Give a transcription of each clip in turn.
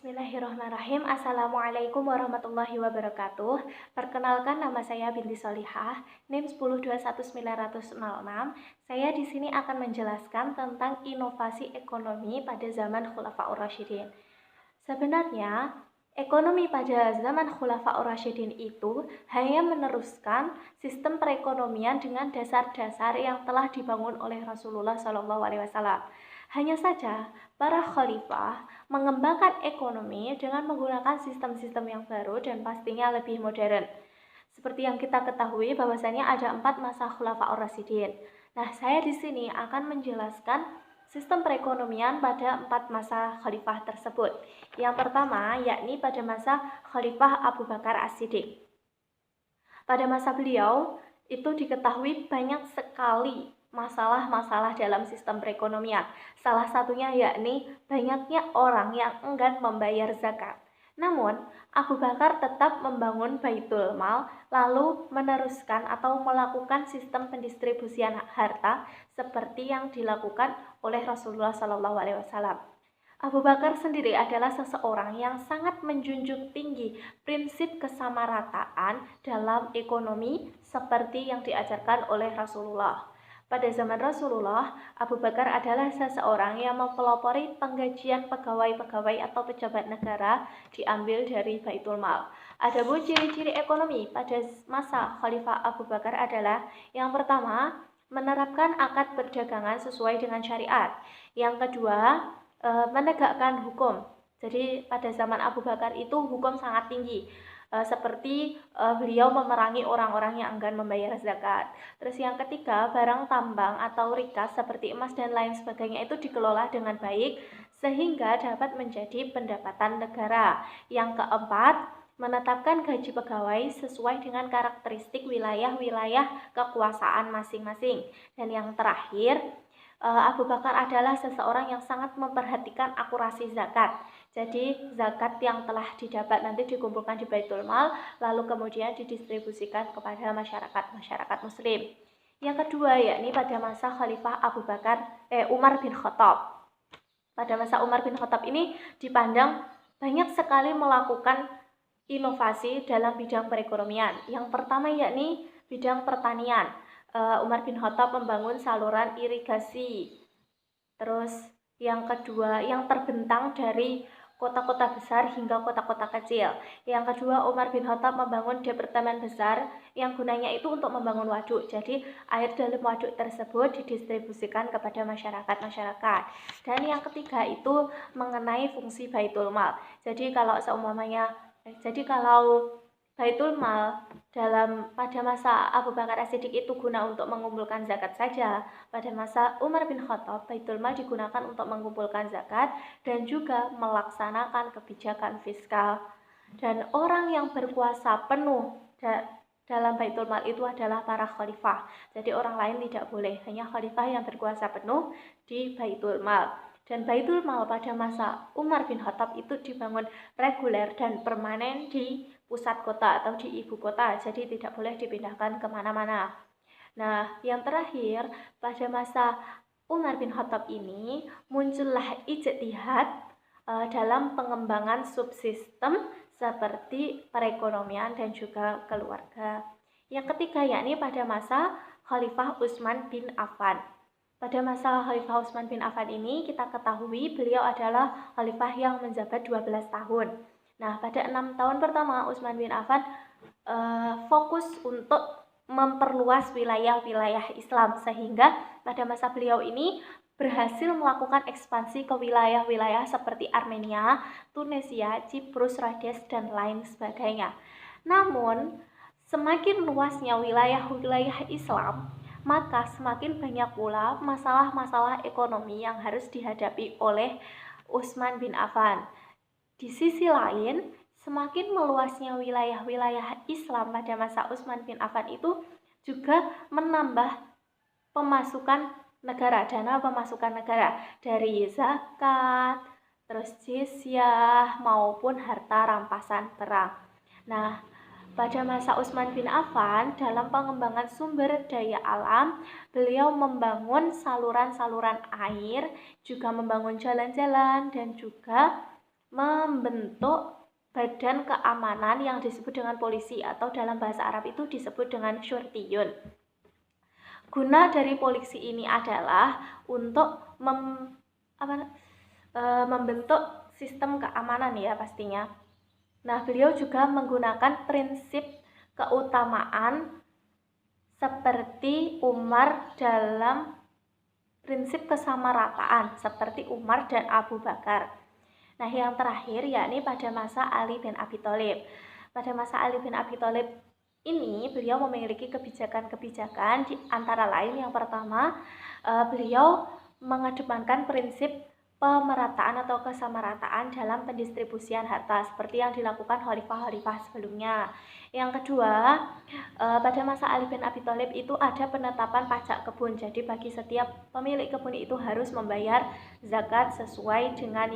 Bismillahirrahmanirrahim. Assalamualaikum warahmatullahi wabarakatuh. Perkenalkan, nama saya Binti Solihah, NIM 10219006. Saya di sini akan menjelaskan tentang inovasi ekonomi pada zaman Khulafaur Rasyidin. Sebenarnya, ekonomi pada zaman Khulafaur Rasyidin itu hanya meneruskan sistem perekonomian dengan dasar-dasar yang telah dibangun oleh Rasulullah SAW. Hanya saja, para khalifah mengembangkan ekonomi dengan menggunakan sistem-sistem yang baru dan pastinya lebih modern. Seperti yang kita ketahui bahwasanya ada 4 masa Khulafaur Rasyidin. Nah, saya di sini akan menjelaskan sistem perekonomian pada 4 masa khalifah tersebut. Yang pertama yakni pada masa Khalifah Abu Bakar As-Siddiq. Pada masa beliau itu diketahui banyak sekali masalah-masalah dalam sistem perekonomian. Salah satunya yakni banyaknya orang yang enggan membayar zakat. Namun, Abu Bakar tetap membangun Baitul Mal, lalu meneruskan atau melakukan sistem pendistribusian harta seperti yang dilakukan oleh Rasulullah SAW. Abu Bakar sendiri adalah seseorang yang sangat menjunjung tinggi prinsip kesamarataan dalam ekonomi seperti yang diajarkan oleh Rasulullah. Pada zaman Rasulullah, Abu Bakar adalah seseorang yang mempelopori penggajian pegawai-pegawai atau pejabat negara diambil dari Baitul Mal. Adapun ciri-ciri ekonomi pada masa Khalifah Abu Bakar adalah yang pertama, menerapkan akad perdagangan sesuai dengan syariat. Yang kedua, menegakkan hukum. Jadi pada zaman Abu Bakar itu hukum sangat tinggi. Seperti beliau memerangi orang-orang yang enggan membayar zakat. Terus yang ketiga, barang tambang atau rikas seperti emas dan lain sebagainya itu dikelola dengan baik sehingga dapat menjadi pendapatan negara. Yang keempat, menetapkan gaji pegawai sesuai dengan karakteristik wilayah-wilayah kekuasaan masing-masing. Dan yang terakhir, Abu Bakar adalah seseorang yang sangat memperhatikan akurasi zakat. Jadi zakat yang telah didapat nanti dikumpulkan di Baitul Mal, lalu kemudian didistribusikan kepada masyarakat muslim. Yang kedua yakni pada masa Khalifah Umar bin Khattab. Pada masa Umar bin Khattab ini dipandang banyak sekali melakukan inovasi dalam bidang perekonomian. Yang pertama yakni bidang pertanian. Umar bin Khattab membangun saluran irigasi. Terus yang kedua, yang terbentang dari kota-kota besar hingga kota-kota kecil. Yang kedua, Umar bin Khattab membangun departemen besar yang gunanya itu untuk membangun waduk. Jadi air dalam waduk tersebut didistribusikan kepada masyarakat. Dan yang ketiga itu mengenai fungsi Baitul Mal. Jadi kalau Baitul Mal pada masa Abu Bakar As-Siddiq itu guna untuk mengumpulkan zakat saja. Pada masa Umar bin Khattab, Baitul Mal digunakan untuk mengumpulkan zakat dan juga melaksanakan kebijakan fiskal. Dan orang yang berkuasa penuh dalam Baitul Mal itu adalah para khalifah. Jadi orang lain tidak boleh, hanya khalifah yang berkuasa penuh di Baitul Mal. Dan Baitul Mal pada masa Umar bin Khattab itu dibangun reguler dan permanen di pusat kota atau di ibu kota, jadi tidak boleh dipindahkan kemana-mana. Nah, yang terakhir, pada masa Umar bin Khattab ini muncullah ijtihad dalam pengembangan subsistem seperti perekonomian dan juga keluarga. Yang ketiga yakni pada masa Khalifah Utsman bin Affan. Pada masa Khalifah Utsman bin Affan ini kita ketahui beliau adalah khalifah yang menjabat 12 tahun. Nah, pada 6 tahun pertama Utsman bin Affan fokus untuk memperluas wilayah-wilayah Islam sehingga pada masa beliau ini berhasil melakukan ekspansi ke wilayah-wilayah seperti Armenia, Tunisia, Ciprus, Rhodes, dan lain sebagainya. Namun, semakin luasnya wilayah-wilayah Islam, maka semakin banyak pula masalah-masalah ekonomi yang harus dihadapi oleh Utsman bin Affan. Di sisi lain, semakin meluasnya wilayah-wilayah Islam pada masa Utsman bin Affan itu juga menambah pemasukan negara, dana pemasukan negara dari zakat, terus jizyah maupun harta rampasan perang. Nah, pada masa Utsman bin Affan dalam pengembangan sumber daya alam, beliau membangun saluran-saluran air, juga membangun jalan-jalan dan juga membentuk badan keamanan yang disebut dengan polisi atau dalam bahasa Arab itu disebut dengan syurtiyun. Guna dari polisi ini adalah untuk membentuk sistem keamanan ya pastinya. Nah, beliau juga menggunakan prinsip keutamaan seperti Umar dalam prinsip kesamarataan seperti Umar dan Abu Bakar. Nah, yang terakhir yakni pada masa Ali bin Abi Thalib. Pada masa Ali bin Abi Thalib ini beliau memiliki kebijakan-kebijakan di antara lain yang pertama beliau mengedepankan prinsip pemerataan atau kesamarataan dalam pendistribusian harta seperti yang dilakukan khalifah-khalifah sebelumnya. Yang kedua, pada masa Ali bin Abi Thalib itu ada penetapan pajak kebun. Jadi bagi setiap pemilik kebun itu harus membayar zakat sesuai dengan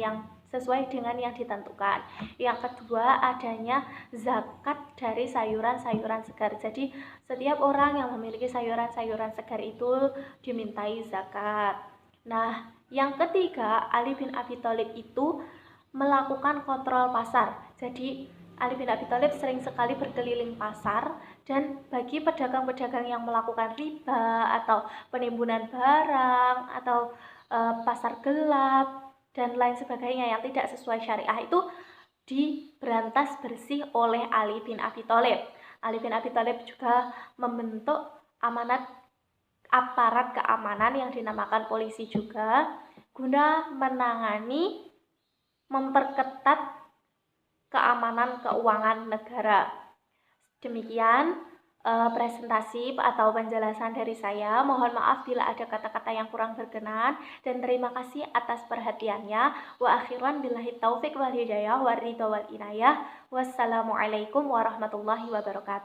yang ditentukan. Yang kedua, adanya zakat dari sayuran-sayuran segar. Jadi setiap orang yang memiliki sayuran-sayuran segar itu dimintai zakat. Nah, yang ketiga, Ali bin Abi Thalib itu melakukan kontrol pasar. Jadi Ali bin Abi Thalib sering sekali berkeliling pasar, dan bagi pedagang-pedagang yang melakukan riba atau penimbunan barang atau pasar gelap dan lain sebagainya yang tidak sesuai syariah itu diberantas bersih oleh Ali bin Abi Thalib. Ali bin Abi Thalib juga membentuk aparat keamanan yang dinamakan polisi juga guna menangani, memperketat keamanan keuangan negara. Demikian presentasi atau penjelasan dari saya. Mohon maaf bila ada kata-kata yang kurang berkenan, dan terima kasih atas perhatiannya. Wa akhiran billahi taufik wal hidayah war ridha wal inayah. Wassalamualaikum warahmatullahi wabarakatuh.